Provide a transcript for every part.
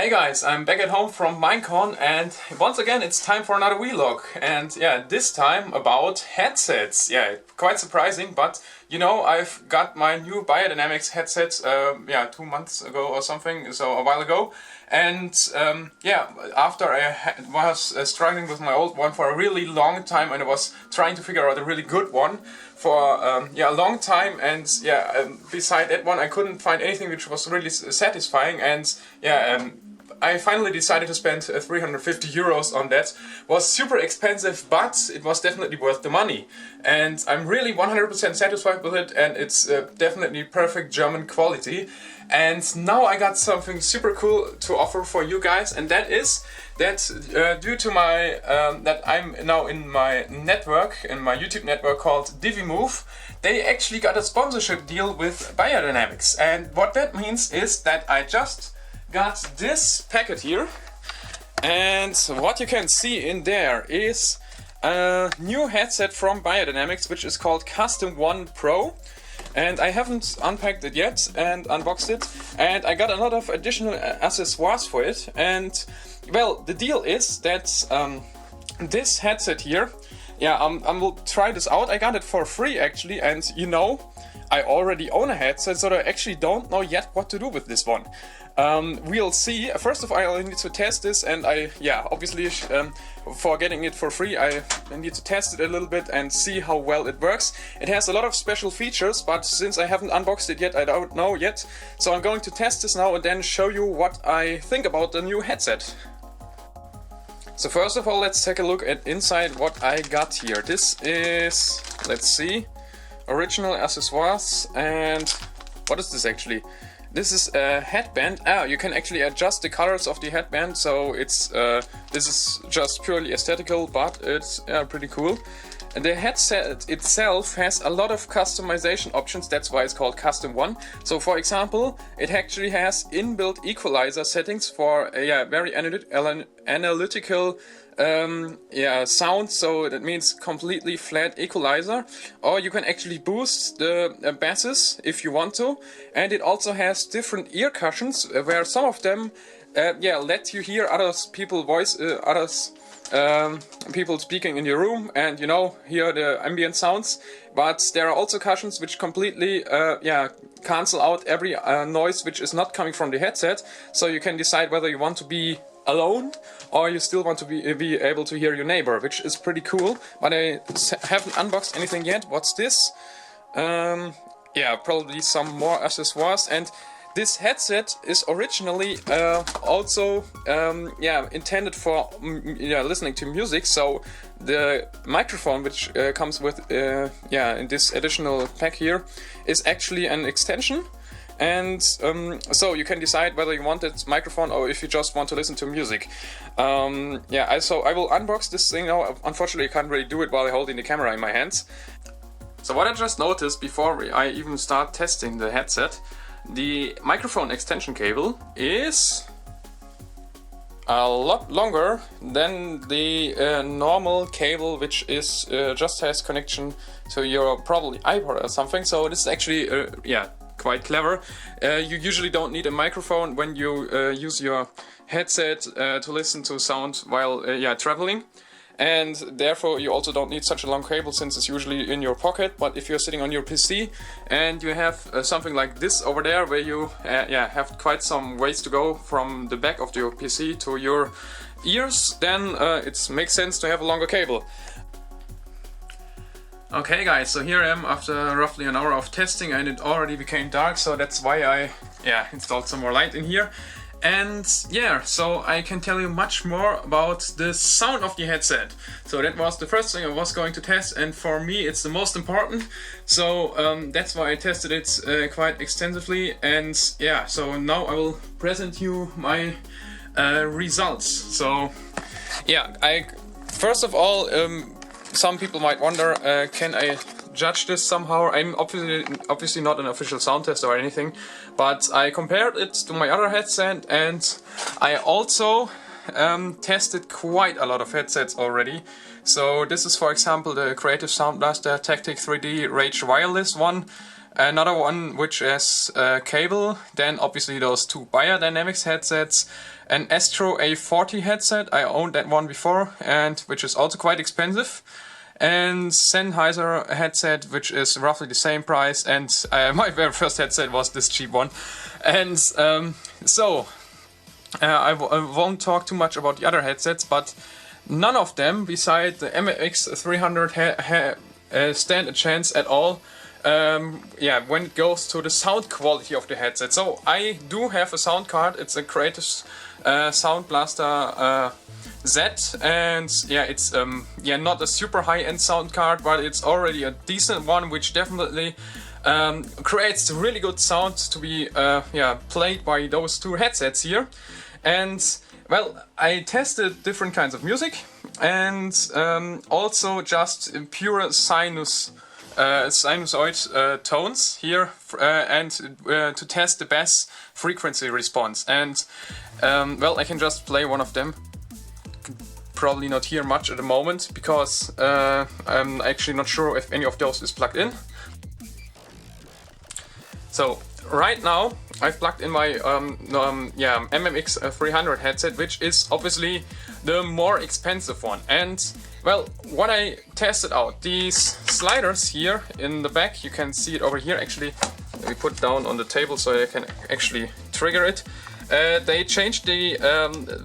Hey guys, I'm back at home from Minecon and once again it's time for another vlog, and yeah, this time about headsets. Yeah, quite surprising, but you know, I've got my new Beyerdynamic headset 2 months ago or something, so a while ago. And yeah, after I was struggling with my old one for a really long time, and I was trying to figure out a really good one for a long time, and beside that one I couldn't find anything which was really satisfying, and I finally decided to spend 350 euros on that. It was super expensive, but it was definitely worth the money. And I'm really 100% satisfied with it, and it's definitely perfect German quality. And now I got something super cool to offer for you guys, and that is that due to my that I'm now in my network, in my YouTube network called DiviMove, they actually got a sponsorship deal with Beyerdynamics. And what that means is that I just got this packet here, and what you can see in there is a new headset from Beyerdynamics, which is called Custom One Pro. And I haven't unpacked it yet and unboxed it, and I got a lot of additional accessoires for it. And well, the deal is that this headset here, I will try this out. I got it for free actually, and you know, I already own a headset, so I actually don't know yet what to do with this one. We'll see. First of all, I need to test this, and obviously for getting it for free, I need to test it a little bit and see how well it works. It has a lot of special features, but since I haven't unboxed it yet, I don't know yet. So I'm going to test this now and then show you what I think about the new headset. So first of all, let's take a look at inside what I got here. This is, let's see, original accessoires. And what is this actually? This is a headband. You can actually adjust the colors of the headband, so it's this is just purely aesthetical, but it's pretty cool. And the headset itself has a lot of customization options, that's why it's called Custom One. So for example, it actually has inbuilt equalizer settings for very analytical sound, so that means completely flat equalizer, or you can actually boost the basses if you want to. And it also has different ear cushions where some of them let you hear people speaking in your room, and you know, hear the ambient sounds. But there are also cushions which completely cancel out every noise which is not coming from the headset, so you can decide whether you want to be alone or you still want to be able to hear your neighbor, which is pretty cool. But I haven't unboxed anything yet. What's this? Probably some more accessoires. And this headset is originally also intended for listening to music. So the microphone which comes with in this additional pack here is actually an extension. And so you can decide whether you want that microphone or if you just want to listen to music. So I will unbox this thing now. Unfortunately, I can't really do it while holding the camera in my hands. So what I just noticed before I even start testing the headset, the microphone extension cable is a lot longer than the normal cable, which is just has connection to your probably iPod or something. So this is actually quite clever. You usually don't need a microphone when you use your headset to listen to sound while traveling, and therefore you also don't need such a long cable since it's usually in your pocket. But if you're sitting on your PC and you have something like this over there where you have quite some ways to go from the back of your PC to your ears, then it makes sense to have a longer cable. Okay guys, so here I am after roughly an hour of testing, and it already became dark, so that's why I installed some more light in here. And so I can tell you much more about the sound of the headset. So that was the first thing I was going to test, and for me it's the most important. So that's why I tested it quite extensively. And so now I will present you my results. So first of all, some people might wonder, can I judge this somehow? I'm obviously not an official sound tester or anything, but I compared it to my other headset, and I also tested quite a lot of headsets already. So this is, for example, the Creative Sound Blaster Tactic 3D Rage Wireless one. another one which is cable, then obviously those two Beyerdynamic headsets, an Astro A40 headset, I owned that one before, and which is also quite expensive, and Sennheiser headset, which is roughly the same price, and my very first headset was this cheap one. And I won't talk too much about the other headsets, but none of them, beside the MX300, stand a chance at all when it goes to the sound quality of the headset. So I do have a sound card, it's a Creative Sound Blaster Z, and it's not a super high-end sound card, but it's already a decent one, which definitely creates really good sound to be played by those two headsets here. And well, I tested different kinds of music, and also just pure sinusoid tones here, and to test the bass frequency response. And well, I can just play one of them. Probably not hear much at the moment because I'm actually not sure if any of those is plugged in. So right now I've plugged in my MMX300 headset, which is obviously the more expensive one. And well, what I tested out, these sliders here in the back, you can see it over here. Actually, let me put it down on the table so I can actually trigger it. They changed the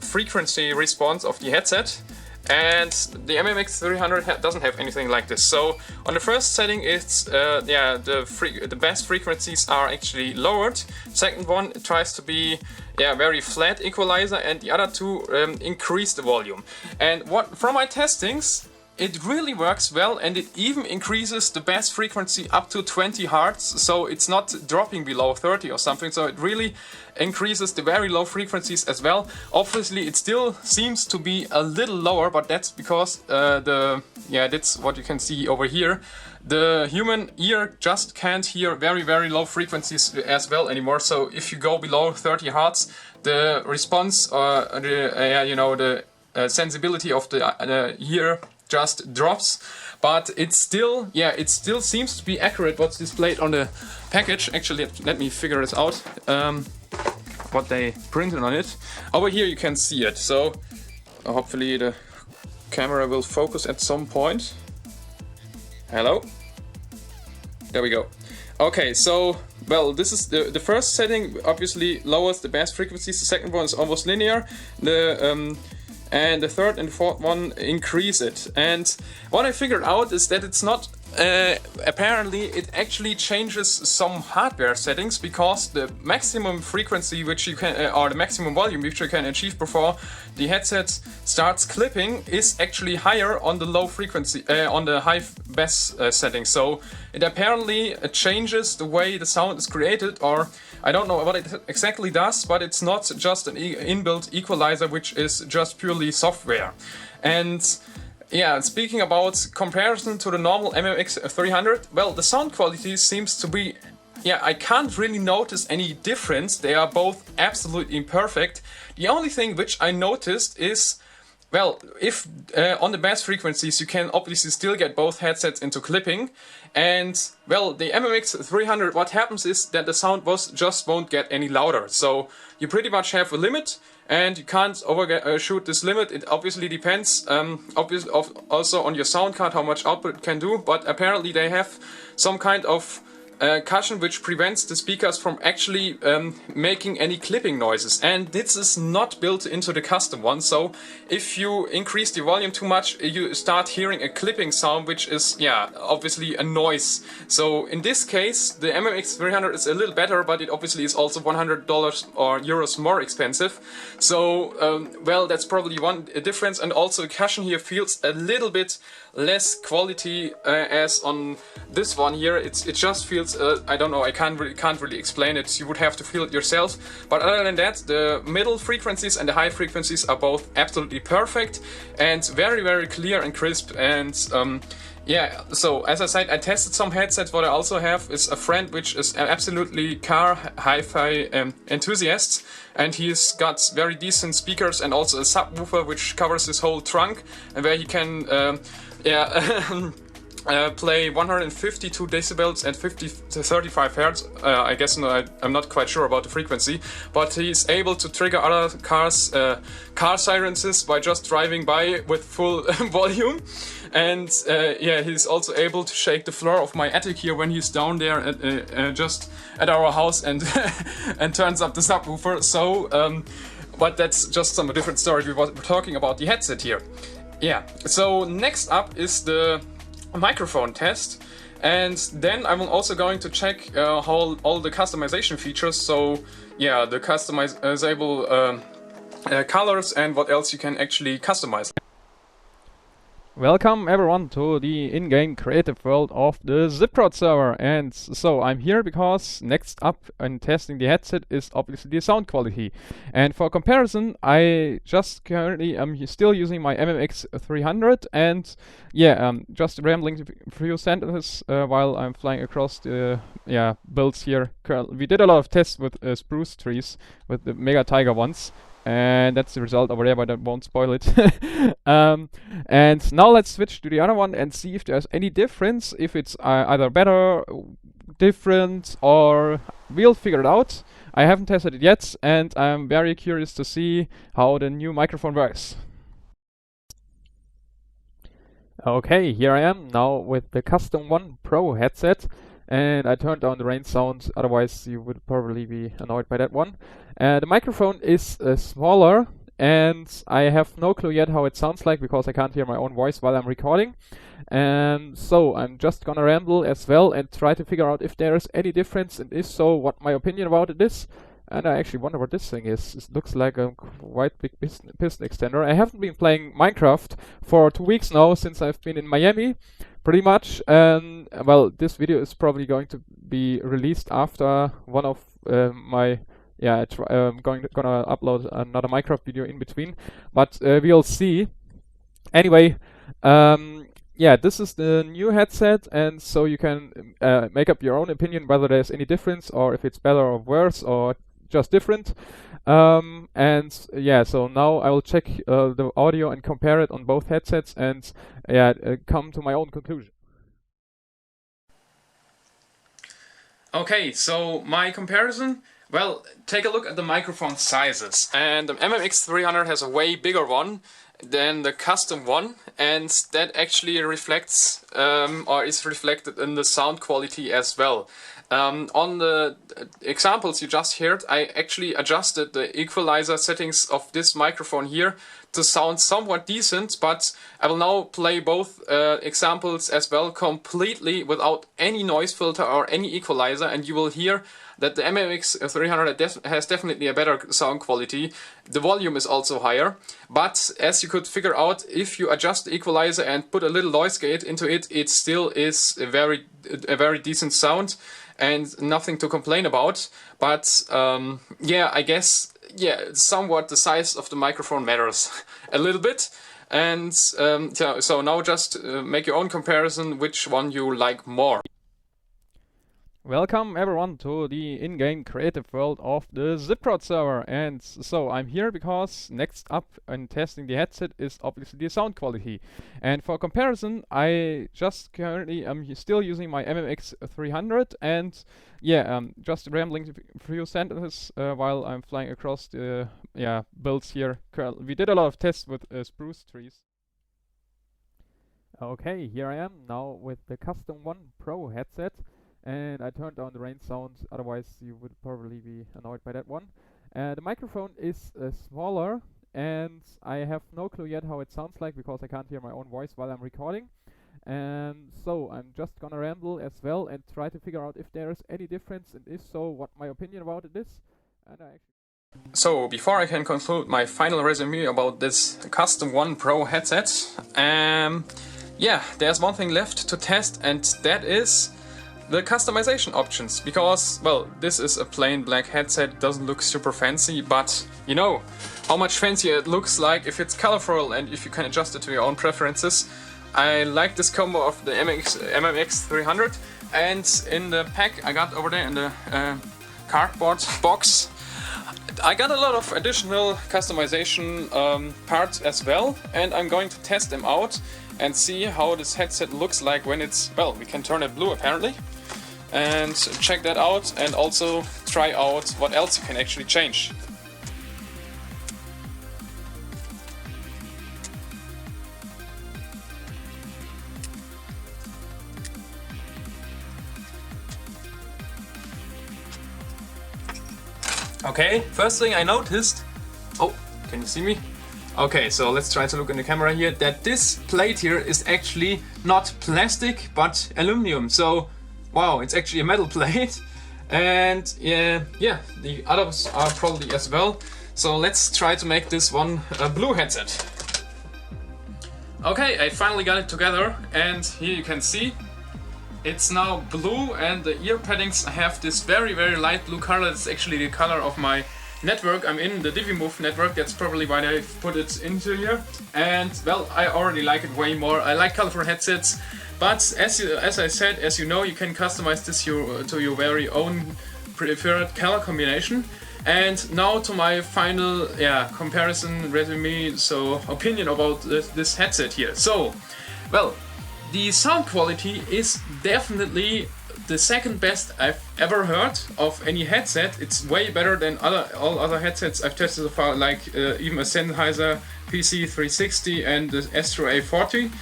frequency response of the headset, and the MMX300 doesn't have anything like this. So on the first setting, it's the bass frequencies are actually lowered. Second one, it tries to be very flat equalizer, and the other two increase the volume. And from my testings, it really works well, and it even increases the bass frequency up to 20 Hz, so it's not dropping below 30 or something, so it really increases the very low frequencies as well. Obviously it still seems to be a little lower, but that's because that's what you can see over here. The human ear just can't hear very, very low frequencies as well anymore, so if you go below 30 Hz, the response, the sensibility of the ear just drops. But it still seems to be accurate what's displayed on the package. Actually, let me figure this out, what they printed on it. Over here you can see it, so hopefully the camera will focus at some point. Hello? There we go. Okay, so well, this is the first setting obviously lowers the bass frequencies. The second one is almost linear. And the third and fourth one increase it. And what I figured out is that it's not, apparently it actually changes some hardware settings, because the maximum frequency which you can, or the maximum volume which you can achieve before the headset starts clipping is actually higher on the low frequency, on the high bass setting. So it apparently changes the way the sound is created, or I don't know what it exactly does, but it's not just an inbuilt equalizer, which is just purely software. And yeah, speaking about comparison to the normal MMX300, well, the sound quality seems to be, I can't really notice any difference. They are both absolutely perfect. The only thing which I noticed is, well, if on the bass frequencies you can obviously still get both headsets into clipping, and well, the MMX300, what happens is that the sound just won't get any louder. So you pretty much have a limit, and you can't overshoot this limit. It obviously depends also on your sound card how much output it can do, but apparently they have some kind of cushion which prevents the speakers from actually making any clipping noises, and this is not built into the custom one. So if you increase the volume too much, you start hearing a clipping sound, which is obviously a noise. So in this case the MMX300 is a little better, but it obviously is also $100 or euros more expensive. So well, that's probably one difference, and also the cushion here feels a little bit less quality as on this one here. It just feels I don't know, I can't really explain it. You would have to feel it yourself. But other than that, the middle frequencies and the high frequencies are both absolutely perfect and very, very clear and crisp. And so as I said, I tested some headsets. What I also have is a friend which is absolutely car hi-fi enthusiast, and he's got very decent speakers and also a subwoofer which covers his whole trunk, and where he can play 152 decibels and 50 to 35 hertz. I guess I'm not quite sure about the frequency, but he's able to trigger other cars, car sirens by just driving by with full volume. And yeah, he's also able to shake the floor of my attic here when he's down there at, just at our house and and turns up the subwoofer. So, but that's just some different story. We're talking about the headset here. Yeah. So next up is the microphone test, and then I'm also going to check how all the customization features, so yeah, the customizable colors and what else you can actually customize. Welcome everyone to the in-game creative world of the Zipkrowd server, and so I'm here because next up in testing the headset is obviously the sound quality. And for comparison, I just currently am still using my MMX 300, and yeah, just rambling a few sentences while I'm flying across the builds here. We did a lot of tests with spruce trees, with the Mega Tiger ones. And that's the result over there, but I won't spoil it. And now let's switch to the other one and see if there's any difference, if it's either better, different, or we'll figure it out. I haven't tested it yet, and I'm very curious to see how the new microphone works. Okay, here I am now with the Custom One Pro headset. And I turned down the rain sound, otherwise you would probably be annoyed by that one. The microphone is smaller, and I have no clue yet how it sounds like because I can't hear my own voice while I'm recording. So I'm just gonna ramble as well and try to figure out if there is any difference, and if so, what my opinion about it is. And I actually wonder what this thing is. It looks like a quite big piston extender. I haven't been playing Minecraft for 2 weeks now since I've been in Miami, pretty much. Well, this video is probably going to be released after one of my gonna upload another Minecraft video in between, but we'll see. Anyway, yeah, this is the new headset, and so you can make up your own opinion whether there's any difference or if it's better or worse or just different. And yeah, so now I will check the audio and compare it on both headsets, and yeah, come to my own conclusion. Okay, so my comparison. Well, take a look at the microphone sizes, and the MMX 300 has a way bigger one than the custom one, and that actually reflects or is reflected in the sound quality as well. On the examples you just heard, I actually adjusted the equalizer settings of this microphone here to sound somewhat decent, but I will now play both examples as well completely without any noise filter or any equalizer, and you will hear that the MMX 300 has definitely a better sound quality. The volume is also higher, but as you could figure out, if you adjust the equalizer and put a little noise gate into it, it still is a very decent sound and nothing to complain about. But yeah, I guess, yeah, somewhat the size of the microphone matters a little bit. And so now just make your own comparison, which one you like more. Welcome everyone to the in-game creative world of the Zipkrowd server, and so I'm here because next up in testing the headset is obviously the sound quality. And for comparison, I just currently am still using my MMX 300, and yeah, just rambling a few sentences while I'm flying across the builds here. We did a lot of tests with spruce trees. Okay, here I am now with the Custom One Pro headset. And I turned down the rain sound, otherwise you would probably be annoyed by that one. The microphone is smaller, and I have no clue yet how it sounds like because I can't hear my own voice while I'm recording. So I'm just gonna ramble as well and try to figure out if there is any difference, and if so, what my opinion about it is. So before I can conclude my final resume about this Custom One Pro headset, yeah, there's one thing left to test, and that is the customization options, because, well, this is a plain black headset, it doesn't look super fancy, but you know how much fancier it looks like if it's colorful and if you can adjust it to your own preferences. I like this combo of the MMX 300, and in the pack I got over there in the cardboard box, I got a lot of additional customization parts as well, and I'm going to test them out and see how this headset looks like when it's, well, we can turn it blue apparently, and check that out, and also try out what else you can actually change. Okay, first thing I noticed, oh, can you see me? Okay, so let's try to look in the camera here, that this plate here is actually not plastic but aluminum. So, wow, it's actually a metal plate. And yeah, the others are probably as well. So let's try to make this one a blue headset. Okay, I finally got it together, and here you can see it's now blue, and the ear paddings have this very light blue color. It's actually the color of my network I'm in, the DiviMove network. That's probably why they put it into here. And well, I already like it way more. I like colorful headsets, but as I said, as you know, you can customize this to your very own preferred color combination. And now to my final comparison resume, so opinion about this headset here. So, well, the sound quality is definitely the second best I've ever heard of any headset. It's way better than all other headsets I've tested so far, like even a Sennheiser PC360 and the Astro A40.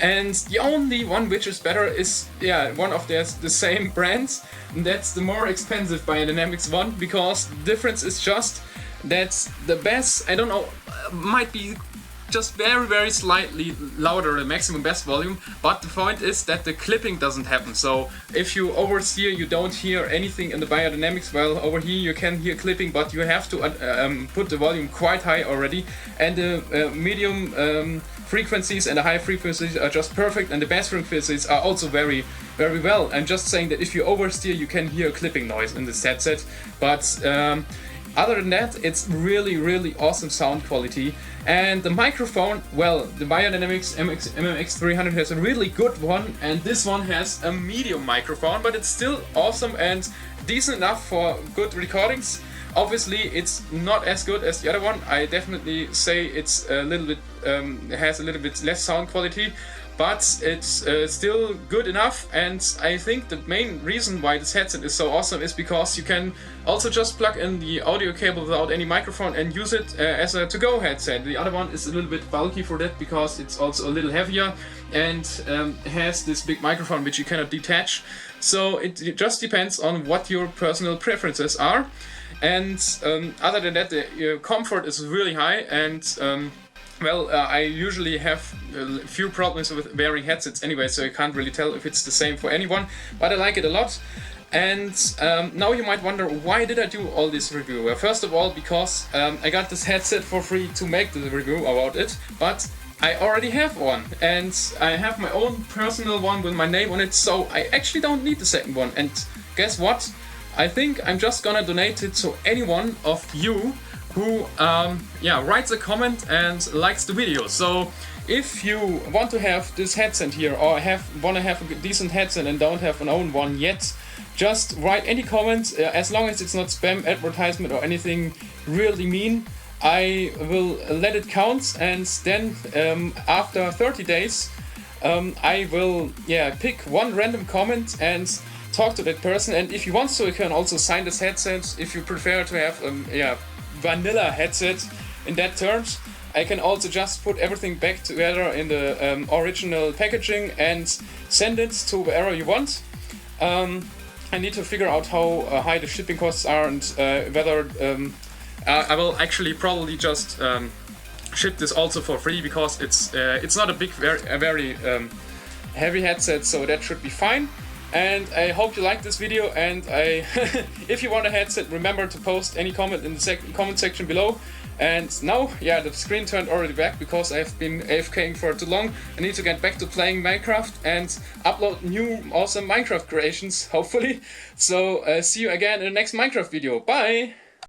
And the only one which is better is one of the same brands, and that's the more expensive Beyerdynamic one, because the difference is just that the bass, I don't know, might be just very slightly louder, the maximum bass volume, but the point is that the clipping doesn't happen. So if you oversteer, you don't hear anything in the Beyerdynamics. Well, over here you can hear clipping, but you have to put the volume quite high already, and the medium frequencies and the high frequencies are just perfect, and the bass frequencies are also very well. I'm just saying that if you oversteer, you can hear clipping noise in this headset, but other than that, it's really awesome sound quality. And the microphone, well, the Beyerdynamic MMX300 has a really good one, and this one has a medium microphone, but it's still awesome and decent enough for good recordings. Obviously, it's not as good as the other one. I definitely say it's a little bit has a little bit less sound quality, but it's still good enough. And I think the main reason why this headset is so awesome is because you can also just plug in the audio cable without any microphone and use it as a to-go headset. The other one is a little bit bulky for that, because it's also a little heavier and has this big microphone which you cannot detach. So it just depends on what your personal preferences are. And other than that, the comfort is really high, and well, I usually have a few problems with wearing headsets anyway, so I can't really tell if it's the same for anyone, but I like it a lot. And now you might wonder, why did I do all this review? Well, first of all, because I got this headset for free to make the review about it, but I already have one, and I have my own personal one with my name on it, so I actually don't need the second one. And guess what? I think I'm just gonna donate it to anyone of you who writes a comment and likes the video. So if you want to have this headset here, or want to have a decent headset and don't have an own one yet, just write any comment, as long as it's not spam advertisement or anything really mean. I will let it count, and then after 30 days I will pick one random comment and talk to that person. And if you want to, you can also sign this headset. If you prefer to have vanilla headset in that terms, I can also just put everything back together in the original packaging and send it to wherever you want. I need to figure out how high the shipping costs are, and whether I will actually probably just ship this also for free, because it's not a very heavy headset, so that should be fine. And I hope you like this video, and if you want a headset, remember to post any comment in the comment section below. And now, the screen turned already back because I've been AFKing for too long. I need to get back to playing Minecraft and upload new awesome Minecraft creations, hopefully. So see you again in the next Minecraft video. Bye!